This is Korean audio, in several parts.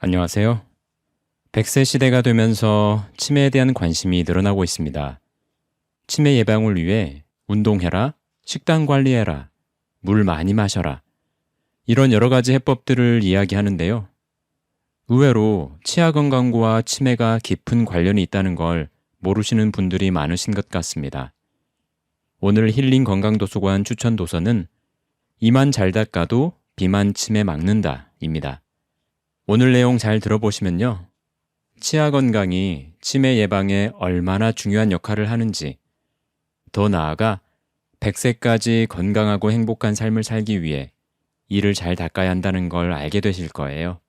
안녕하세요. 100세 시대가 되면서 치매에 대한 관심이 늘어나고 있습니다. 치매 예방을 위해 운동해라, 식단 관리해라, 물 많이 마셔라. 이런 여러 가지 해법들을 이야기하는데요. 의외로 치아 건강과 치매가 깊은 관련이 있다는 걸 모르시는 분들이 많으신 것 같습니다. 오늘 힐링 건강도서관 추천 도서는 이만 잘 닦아도 비만 치매 막는다입니다. 오늘 내용 잘 들어보시면요. 치아 건강이 치매 예방에 얼마나 중요한 역할을 하는지, 더 나아가 100세까지 건강하고 행복한 삶을 살기 위해 이를 잘 닦아야 한다는 걸 알게 되실 거예요.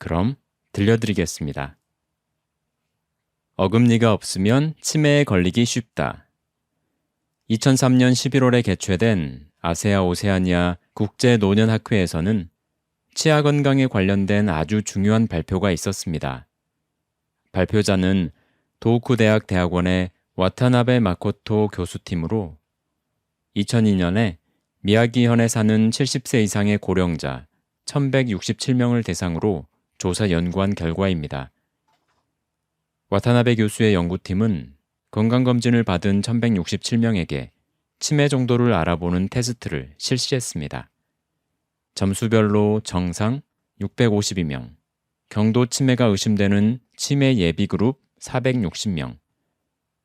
그럼 들려드리겠습니다. 어금니가 없으면 치매에 걸리기 쉽다. 2003년 11월에 개최된 아세아 오세아니아 국제노년학회에서는 치아 건강에 관련된 아주 중요한 발표가 있었습니다. 발표자는 도호쿠 대학 대학원의 와타나베 마코토 교수팀으로 2002년에 미야기현에 사는 70세 이상의 고령자 1167명을 대상으로 조사 연구한 결과입니다. 와타나베 교수의 연구팀은 건강검진을 받은 1167명에게 치매 정도를 알아보는 테스트를 실시했습니다. 점수별로 정상 652명, 경도 치매가 의심되는 치매 예비 그룹 460명,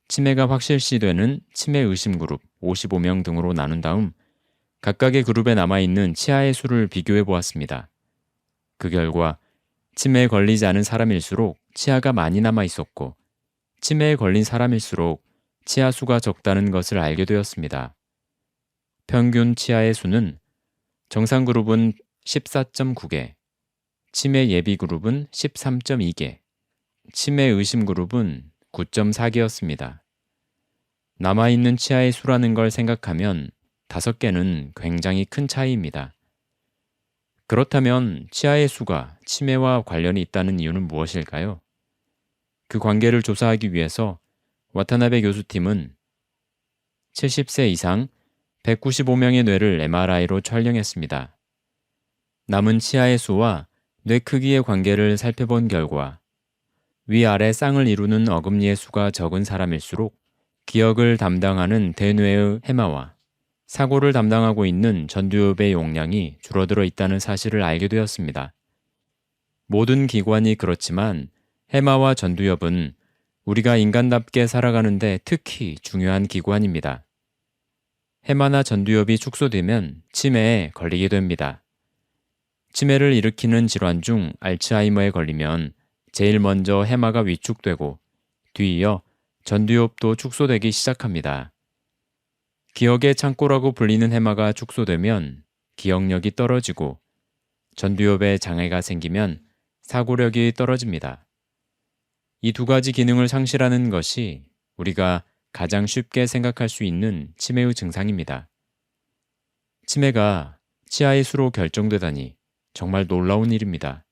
치매가 확실시되는 치매 의심 그룹 55명 등으로 나눈 다음 각각의 그룹에 남아있는 치아의 수를 비교해 보았습니다. 그 결과 치매에 걸리지 않은 사람일수록 치아가 많이 남아 있었고 치매에 걸린 사람일수록 치아 수가 적다는 것을 알게 되었습니다. 평균 치아의 수는 정상 그룹은 14.9개, 치매 예비 그룹은 13.2개, 치매 의심 그룹은 9.4개였습니다. 남아있는 치아의 수라는 걸 생각하면 5개는 굉장히 큰 차이입니다. 그렇다면 치아의 수가 치매와 관련이 있다는 이유는 무엇일까요? 그 관계를 조사하기 위해서 와타나베 교수팀은 70세 이상 195명의 뇌를 MRI로 촬영했습니다. 남은 치아의 수와 뇌 크기의 관계를 살펴본 결과 위아래 쌍을 이루는 어금니의 수가 적은 사람일수록 기억을 담당하는 대뇌의 해마와 사고를 담당하고 있는 전두엽의 용량이 줄어들어 있다는 사실을 알게 되었습니다. 모든 기관이 그렇지만 해마와 전두엽은 우리가 인간답게 살아가는데 특히 중요한 기관입니다. 해마나 전두엽이 축소되면 치매에 걸리게 됩니다. 치매를 일으키는 질환 중 알츠하이머에 걸리면 제일 먼저 해마가 위축되고 뒤이어 전두엽도 축소되기 시작합니다. 기억의 창고라고 불리는 해마가 축소되면 기억력이 떨어지고 전두엽에 장애가 생기면 사고력이 떨어집니다. 이 두 가지 기능을 상실하는 것이 우리가 가장 쉽게 생각할 수 있는 치매의 증상입니다. 치매가 치아의 수로 결정되다니 정말 놀라운 일입니다.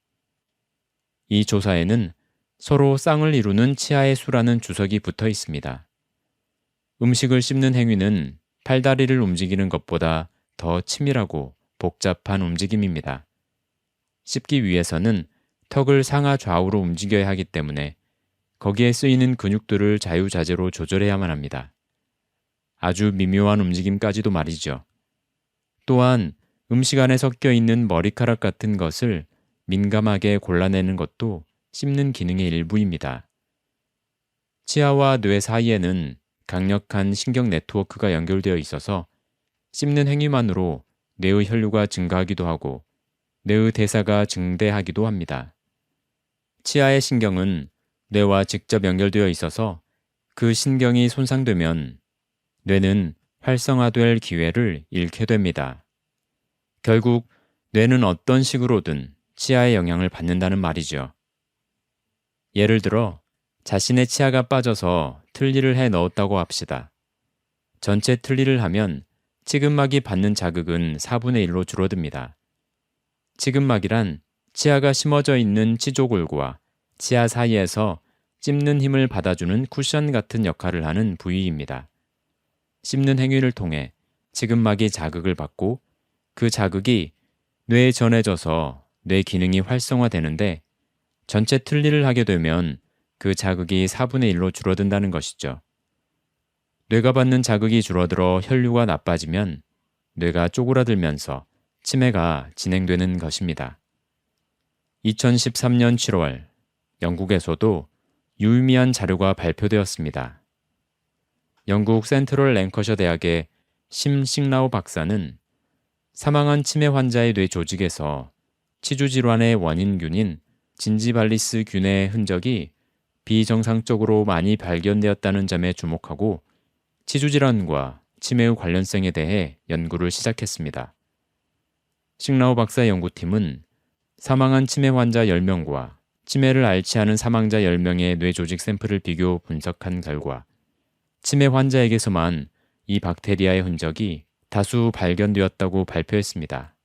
이 조사에는 서로 쌍을 이루는 치아의 수라는 주석이 붙어 있습니다. 음식을 씹는 행위는 팔다리를 움직이는 것보다 더 치밀하고 복잡한 움직임입니다. 씹기 위해서는 턱을 상하 좌우로 움직여야 하기 때문에 거기에 쓰이는 근육들을 자유자재로 조절해야만 합니다. 아주 미묘한 움직임까지도 말이죠. 또한 음식 안에 섞여 있는 머리카락 같은 것을 민감하게 골라내는 것도 씹는 기능의 일부입니다. 치아와 뇌 사이에는 강력한 신경 네트워크가 연결되어 있어서 씹는 행위만으로 뇌의 혈류가 증가하기도 하고 뇌의 대사가 증대하기도 합니다. 치아의 신경은 뇌와 직접 연결되어 있어서 그 신경이 손상되면 뇌는 활성화될 기회를 잃게 됩니다. 결국 뇌는 어떤 식으로든 치아의 영향을 받는다는 말이죠. 예를 들어 자신의 치아가 빠져서 틀니를 해 넣었다고 합시다. 전체 틀니를 하면 치근막이 받는 자극은 4분의 1로 줄어듭니다. 치근막이란 치아가 심어져 있는 치조골과 치아 사이에서 씹는 힘을 받아주는 쿠션 같은 역할을 하는 부위입니다. 씹는 행위를 통해 치근막이 자극을 받고 그 자극이 뇌에 전해져서 뇌 기능이 활성화되는데 전체 틀니를 하게 되면 그 자극이 4분의 1로 줄어든다는 것이죠. 뇌가 받는 자극이 줄어들어 혈류가 나빠지면 뇌가 쪼그라들면서 치매가 진행되는 것입니다. 2013년 7월 영국에서도 유의미한 자료가 발표되었습니다. 영국 센트럴 랭커셔 대학의 심 싱라우 박사는 사망한 치매 환자의 뇌 조직에서 치주 질환의 원인균인 진지발리스 균의 흔적이 비정상적으로 많이 발견되었다는 점에 주목하고 치주 질환과 치매의 관련성에 대해 연구를 시작했습니다. 싱라우 박사 연구팀은 사망한 치매 환자 10명과 치매를 앓지 않은 사망자 10명의 뇌 조직 샘플을 비교 분석한 결과 치매 환자에게서만 이 박테리아의 흔적이 다수 발견되었다고 발표했습니다.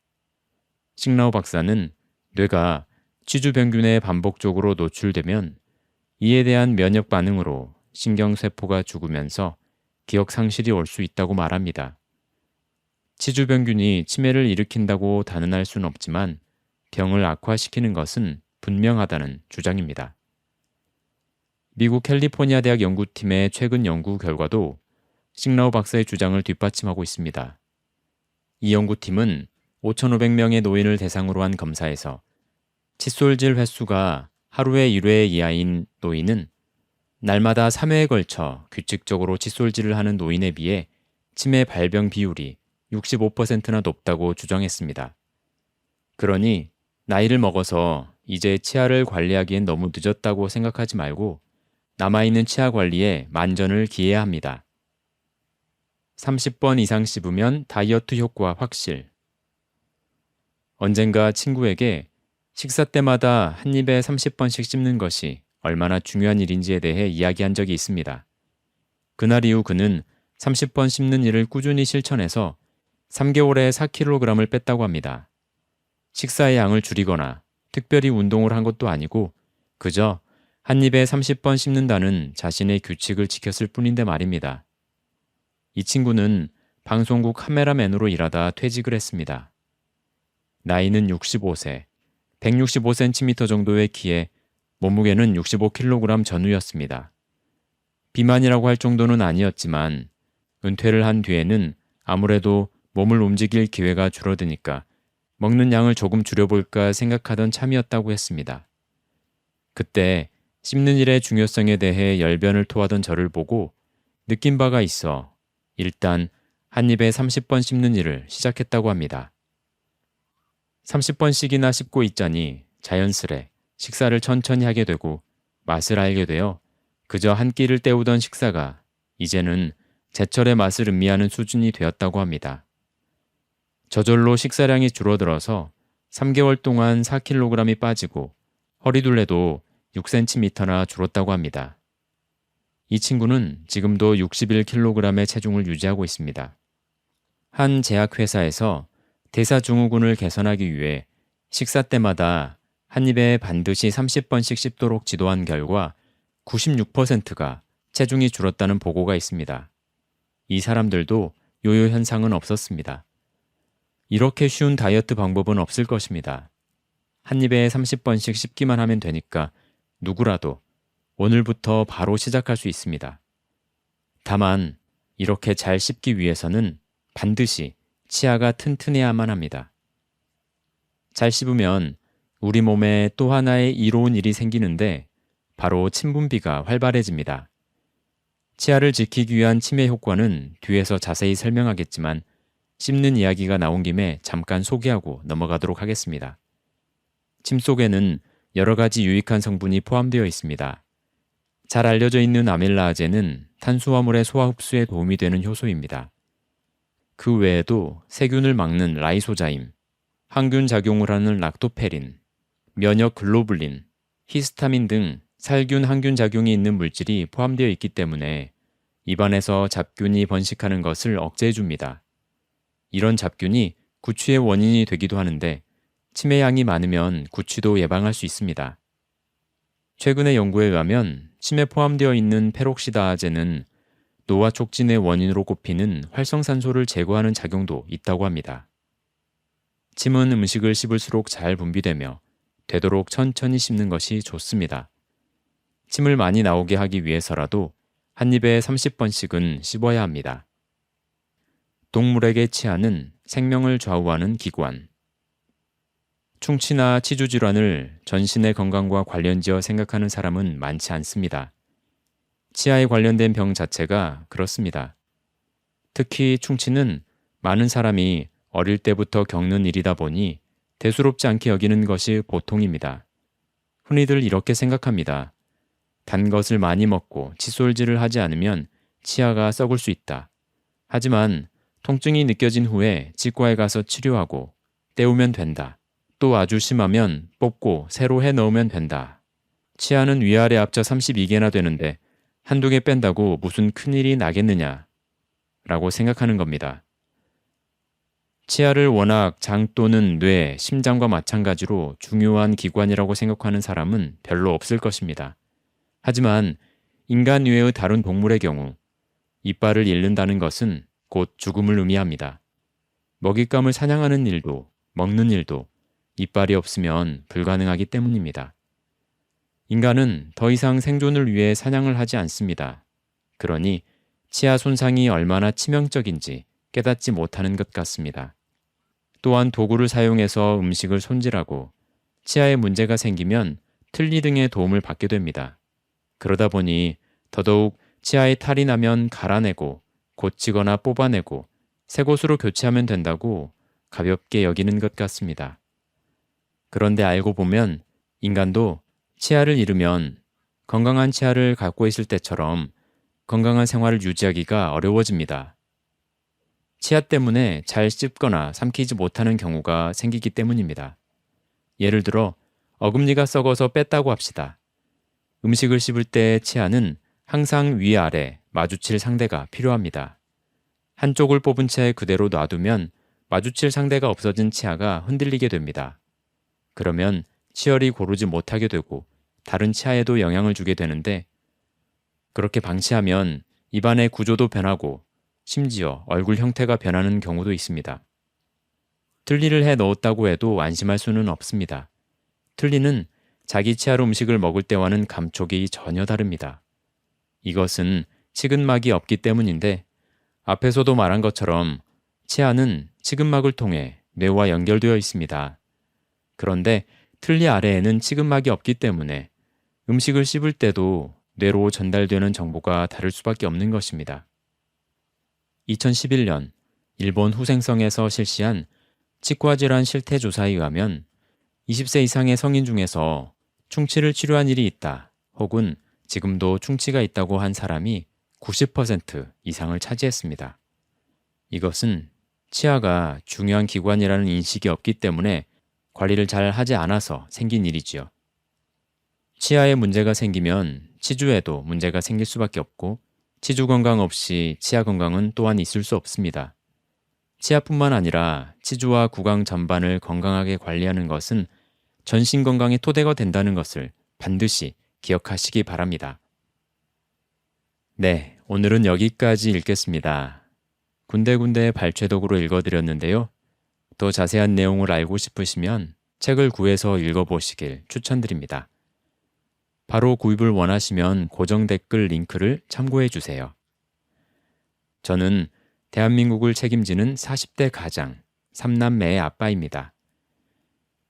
싱라우 박사는 뇌가 치주병균에 반복적으로 노출되면 이에 대한 면역 반응으로 신경세포가 죽으면서 기억 상실이 올 수 있다고 말합니다. 치주병균이 치매를 일으킨다고 단언할 수는 없지만 병을 악화시키는 것은 분명하다는 주장입니다. 미국 캘리포니아 대학 연구팀의 최근 연구 결과도 싱라우 박사의 주장을 뒷받침하고 있습니다. 이 연구팀은 5,500명의 노인을 대상으로 한 검사에서 칫솔질 횟수가 하루에 1회 이하인 노인은 날마다 3회에 걸쳐 규칙적으로 칫솔질을 하는 노인에 비해 치매 발병 비율이 65%나 높다고 주장했습니다. 그러니 나이를 먹어서 이제 치아를 관리하기엔 너무 늦었다고 생각하지 말고 남아있는 치아 관리에 만전을 기해야 합니다. 30번 이상 씹으면 다이어트 효과 확실. 언젠가 친구에게 식사 때마다 한 입에 30번씩 씹는 것이 얼마나 중요한 일인지에 대해 이야기한 적이 있습니다. 그날 이후 그는 30번 씹는 일을 꾸준히 실천해서 3개월에 4kg을 뺐다고 합니다. 식사의 양을 줄이거나 특별히 운동을 한 것도 아니고 그저 한 입에 30번 씹는다는 자신의 규칙을 지켰을 뿐인데 말입니다. 이 친구는 방송국 카메라맨으로 일하다 퇴직을 했습니다. 나이는 65세, 165cm 정도의 키에 몸무게는 65kg 전후였습니다. 비만이라고 할 정도는 아니었지만 은퇴를 한 뒤에는 아무래도 몸을 움직일 기회가 줄어드니까 먹는 양을 조금 줄여볼까 생각하던 참이었다고 했습니다. 그때 씹는 일의 중요성에 대해 열변을 토하던 저를 보고 느낀 바가 있어 일단 한 입에 30번 씹는 일을 시작했다고 합니다. 30번씩이나 씹고 있자니 자연스레 식사를 천천히 하게 되고 맛을 알게 되어 그저 한 끼를 때우던 식사가 이제는 제철의 맛을 음미하는 수준이 되었다고 합니다. 저절로 식사량이 줄어들어서 3개월 동안 4kg이 빠지고 허리둘레도 6cm나 줄었다고 합니다. 이 친구는 지금도 61kg의 체중을 유지하고 있습니다. 한 제약회사에서 대사증후군을 개선하기 위해 식사 때마다 한 입에 반드시 30번씩 씹도록 지도한 결과 96%가 체중이 줄었다는 보고가 있습니다. 이 사람들도 요요 현상은 없었습니다. 이렇게 쉬운 다이어트 방법은 없을 것입니다. 한 입에 30번씩 씹기만 하면 되니까 누구라도 오늘부터 바로 시작할 수 있습니다. 다만 이렇게 잘 씹기 위해서는 반드시 치아가 튼튼해야만 합니다. 잘 씹으면 우리 몸에 또 하나의 이로운 일이 생기는데 바로 침분비가 활발해집니다. 치아를 지키기 위한 치매 효과는 뒤에서 자세히 설명하겠지만 씹는 이야기가 나온 김에 잠깐 소개하고 넘어가도록 하겠습니다. 침 속에는 여러 가지 유익한 성분이 포함되어 있습니다. 잘 알려져 있는 아밀라아제는 탄수화물의 소화 흡수에 도움이 되는 효소입니다. 그 외에도 세균을 막는 라이소자임, 항균 작용을 하는 락토페린, 면역 글로불린, 히스타민 등 살균 항균 작용이 있는 물질이 포함되어 있기 때문에 입안에서 잡균이 번식하는 것을 억제해줍니다. 이런 잡균이 구취의 원인이 되기도 하는데 치매 양이 많으면 구취도 예방할 수 있습니다. 최근의 연구에 의하면 침에 포함되어 있는 페록시다아제는 노화 촉진의 원인으로 꼽히는 활성산소를 제거하는 작용도 있다고 합니다. 침은 음식을 씹을수록 잘 분비되며 되도록 천천히 씹는 것이 좋습니다. 침을 많이 나오게 하기 위해서라도 한 입에 30번씩은 씹어야 합니다. 동물에게 치아는 생명을 좌우하는 기관. 충치나 치주 질환을 전신의 건강과 관련지어 생각하는 사람은 많지 않습니다. 치아에 관련된 병 자체가 그렇습니다. 특히 충치는 많은 사람이 어릴 때부터 겪는 일이다 보니 대수롭지 않게 여기는 것이 보통입니다. 흔히들 이렇게 생각합니다. 단 것을 많이 먹고 칫솔질을 하지 않으면 치아가 썩을 수 있다. 하지만 통증이 느껴진 후에 치과에 가서 치료하고 떼우면 된다. 또 아주 심하면 뽑고 새로 해 넣으면 된다. 치아는 위아래 합쳐 32개나 되는데 한두 개 뺀다고 무슨 큰일이 나겠느냐 라고 생각하는 겁니다. 치아를 워낙 장 또는 뇌, 심장과 마찬가지로 중요한 기관이라고 생각하는 사람은 별로 없을 것입니다. 하지만 인간 외의 다른 동물의 경우 이빨을 잃는다는 것은 곧 죽음을 의미합니다. 먹잇감을 사냥하는 일도 먹는 일도 이빨이 없으면 불가능하기 때문입니다. 인간은 더 이상 생존을 위해 사냥을 하지 않습니다. 그러니 치아 손상이 얼마나 치명적인지 깨닫지 못하는 것 같습니다. 또한 도구를 사용해서 음식을 손질하고 치아에 문제가 생기면 틀니 등의 도움을 받게 됩니다. 그러다 보니 더더욱 치아에 탈이 나면 갈아내고 고치거나 뽑아내고 새 곳으로 교체하면 된다고 가볍게 여기는 것 같습니다. 그런데 알고 보면 인간도 치아를 잃으면 건강한 치아를 갖고 있을 때처럼 건강한 생활을 유지하기가 어려워집니다. 치아 때문에 잘 씹거나 삼키지 못하는 경우가 생기기 때문입니다. 예를 들어 어금니가 썩어서 뺐다고 합시다. 음식을 씹을 때 치아는 항상 위아래 마주칠 상대가 필요합니다. 한쪽을 뽑은 채 그대로 놔두면 마주칠 상대가 없어진 치아가 흔들리게 됩니다. 그러면 치열이 고르지 못하게 되고 다른 치아에도 영향을 주게 되는데 그렇게 방치하면 입안의 구조도 변하고 심지어 얼굴 형태가 변하는 경우도 있습니다. 틀니를 해 넣었다고 해도 안심할 수는 없습니다. 틀니는 자기 치아로 음식을 먹을 때와는 감촉이 전혀 다릅니다. 이것은 치근막이 없기 때문인데 앞에서도 말한 것처럼 치아는 치근막을 통해 뇌와 연결되어 있습니다. 그런데 틀니 아래에는 치근막이 없기 때문에 음식을 씹을 때도 뇌로 전달되는 정보가 다를 수밖에 없는 것입니다. 2011년 일본 후생성에서 실시한 치과질환 실태조사에 의하면 20세 이상의 성인 중에서 충치를 치료한 일이 있다 혹은 지금도 충치가 있다고 한 사람이 90% 이상을 차지했습니다. 이것은 치아가 중요한 기관이라는 인식이 없기 때문에 관리를 잘 하지 않아서 생긴 일이지요. 치아에 문제가 생기면 치주에도 문제가 생길 수밖에 없고 치주 건강 없이 치아 건강은 또한 있을 수 없습니다. 치아뿐만 아니라 치주와 구강 전반을 건강하게 관리하는 것은 전신 건강의 토대가 된다는 것을 반드시 기억하시기 바랍니다. 네, 오늘은 여기까지 읽겠습니다. 군데군데 발췌독으로 읽어드렸는데요. 더 자세한 내용을 알고 싶으시면 책을 구해서 읽어보시길 추천드립니다. 바로 구입을 원하시면 고정 댓글 링크를 참고해 주세요. 저는 대한민국을 책임지는 40대 가장, 3남매의 아빠입니다.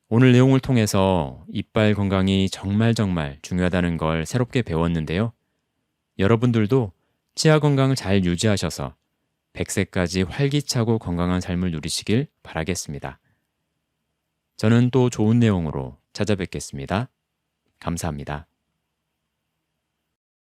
오늘 내용을 통해서 이빨 건강이 정말 중요하다는 걸 새롭게 배웠는데요. 여러분들도 치아 건강을 잘 유지하셔서 100세까지 활기차고 건강한 삶을 누리시길 바라겠습니다. 저는 또 좋은 내용으로 찾아뵙겠습니다. 감사합니다.